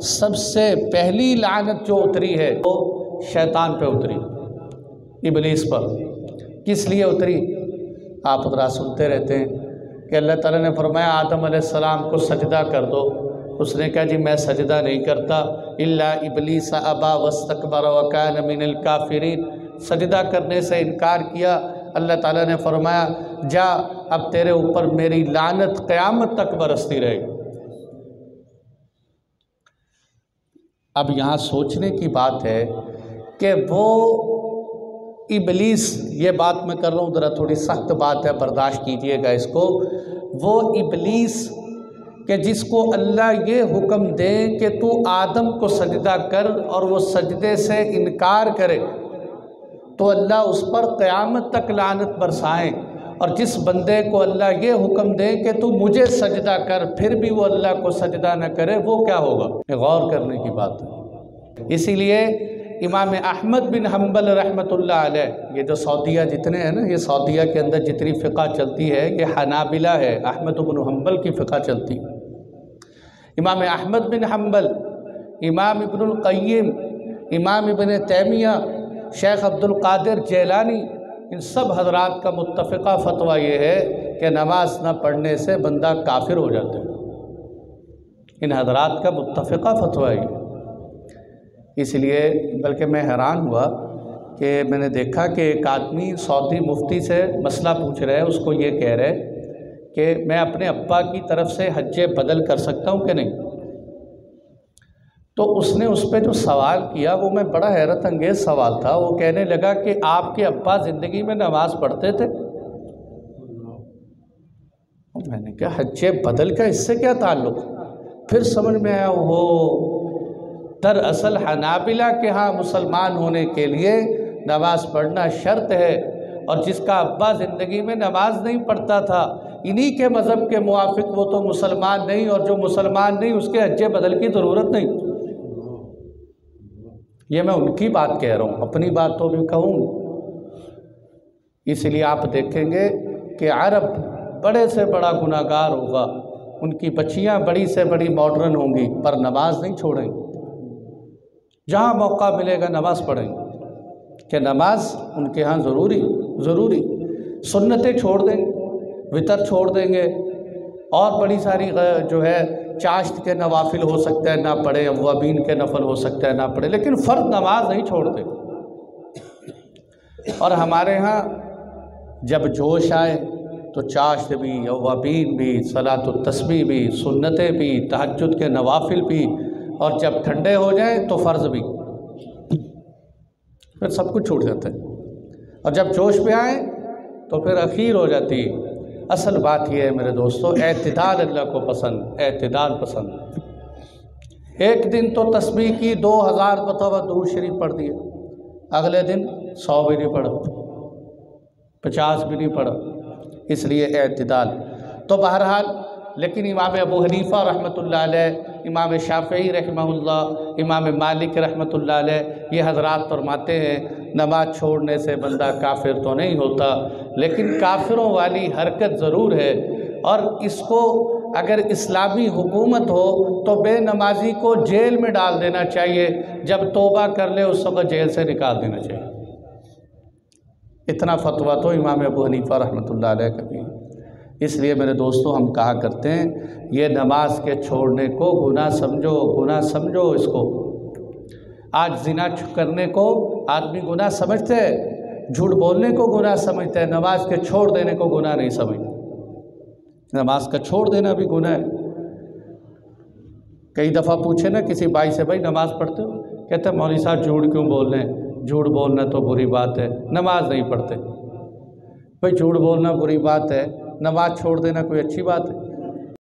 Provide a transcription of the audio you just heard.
سب سے پہلی لعنت جو اتری ہے وہ شیطان پہ اتری، ابلیس پر۔ کس لیے اتری؟ آپ حضرات سنتے رہتے ہیں کہ اللہ تعالیٰ نے فرمایا آدم علیہ السلام کو سجدہ کر دو، اس نے کہا جی میں سجدہ نہیں کرتا، الا ابلیس ابا واستکبر وکان من الکافرین، سجدہ کرنے سے انکار کیا۔ اللہ تعالیٰ نے فرمایا جا اب تیرے اوپر میری لعنت قیامت تک برستی رہے گی۔ اب یہاں سوچنے کی بات ہے کہ وہ ابلیس، یہ بات میں کر رہا ہوں ذرا تھوڑی سخت بات ہے، برداشت کیجئے گا اس کو، وہ ابلیس کہ جس کو اللہ یہ حکم دے کہ تو آدم کو سجدہ کر اور وہ سجدے سے انکار کرے تو اللہ اس پر قیامت تک لعنت برسائیں، اور جس بندے کو اللہ یہ حکم دے کہ تو مجھے سجدہ کر پھر بھی وہ اللہ کو سجدہ نہ کرے، وہ کیا ہوگا؟ یہ غور کرنے کی بات ہے۔ اسی لیے امام احمد بن حنبل رحمۃ اللہ علیہ، یہ جو سعودیہ جتنے ہیں نا، یہ سعودیہ کے اندر جتنی فقہ چلتی ہے یہ حنابلہ ہے، احمد بن حنبل کی فقہ چلتی ہے۔ امام احمد بن حنبل، امام ابن القیم، امام ابن تیمیہ، شیخ عبد القادر جیلانی، ان سب حضرات کا متفقہ فتویٰ یہ ہے کہ نماز نہ پڑھنے سے بندہ کافر ہو جاتا ہے۔ ان حضرات کا متفقہ فتویٰ یہ، اس لیے بلکہ میں حیران ہوا کہ میں نے دیکھا کہ ایک آدمی سعودی مفتی سے مسئلہ پوچھ رہے ہیں، اس کو یہ کہہ رہے کہ میں اپنے ابا کی طرف سے حج بدل کر سکتا ہوں کہ نہیں؟ تو اس نے اس پہ جو سوال کیا وہ میں بڑا حیرت انگیز سوال تھا۔ وہ کہنے لگا کہ آپ کے ابا زندگی میں نماز پڑھتے تھے؟ میں نے کہا حج بدل کا اس سے کیا تعلق؟ پھر سمجھ میں آیا وہ دراصل حنابلہ کے ہاں مسلمان ہونے کے لیے نماز پڑھنا شرط ہے، اور جس کا ابا زندگی میں نماز نہیں پڑھتا تھا انہی کے مذہب کے موافق وہ تو مسلمان نہیں، اور جو مسلمان نہیں اس کے حج بدل کی ضرورت نہیں۔ یہ میں ان کی بات کہہ رہا ہوں، اپنی بات تو بھی کہوں۔ اس لیے آپ دیکھیں گے کہ عرب بڑے سے بڑا گناہ گار ہوگا، ان کی بچیاں بڑی سے بڑی ماڈرن ہوں گی پر نماز نہیں چھوڑیں گی، جہاں موقع ملے گا نماز پڑھیں گے، کہ نماز ان کے ہاں ضروری، سنتیں چھوڑ دیں گے، وتر چھوڑ دیں گے، اور بڑی ساری جو ہے چاشت کے نوافل ہو سکتا ہے نہ پڑھے، اوابین کے نفل ہو سکتا ہے نہ پڑھے، لیکن فرض نماز نہیں چھوڑتے۔ اور ہمارے ہاں جب جوش آئے تو چاشت بھی، اوابین بھی، صلاۃ التسبیح بھی، سنتیں بھی، تہجد کے نوافل بھی، اور جب ٹھنڈے ہو جائیں تو فرض بھی، پھر سب کچھ چھوٹ جاتا ہے۔ اور جب جوش پہ آئیں تو پھر اخیر ہو جاتی ہے۔ اصل بات یہ ہے میرے دوستو، اعتدال اللہ کو پسند، اعتدال پسند۔ ایک دن تو تسبیح کی 2000 مرتبہ درود شریف پڑھ دیے، اگلے دن 100 بھی نہیں پڑھا، 50 بھی نہیں پڑھا، اس لیے اعتدال۔ تو بہرحال لیکن امام ابو حنیفہ رحمۃ اللہ علیہ، امام شافعی رحمہ اللہ، امام مالک رحمۃ اللہ علیہ، یہ حضرات فرماتے ہیں نماز چھوڑنے سے بندہ کافر تو نہیں ہوتا، لیکن کافروں والی حرکت ضرور ہے، اور اس کو اگر اسلامی حکومت ہو تو بے نمازی کو جیل میں ڈال دینا چاہیے، جب توبہ کر لے اس وقت جیل سے نکال دینا چاہیے۔ اتنا فتویٰ تو امام ابو حنیفہ رحمۃ اللہ علیہ کا بھی۔ اس لیے میرے دوستو ہم کہا کرتے ہیں یہ نماز کے چھوڑنے کو گناہ سمجھو اس کو۔ آج زنا کرنے کو آدمی گناہ سمجھتے ہے، جھوٹ بولنے کو گناہ سمجھتے ہے، نماز کے چھوڑ دینے کو گناہ نہیں سمجھتے۔ نماز کا چھوڑ دینا بھی گناہ ہے۔ کئی دفعہ پوچھے نا کسی بھائی سے، بھائی نماز پڑھتے ہو؟ کہتے ہیں مولوی صاحب جھوٹ کیوں بول رہے ہیں، جھوٹ بولنا تو بری بات ہے، نماز نہیں پڑھتے۔ بھائی جھوٹ بولنا بری بات ہے، نماز چھوڑ دینا کوئی اچھی بات ہے؟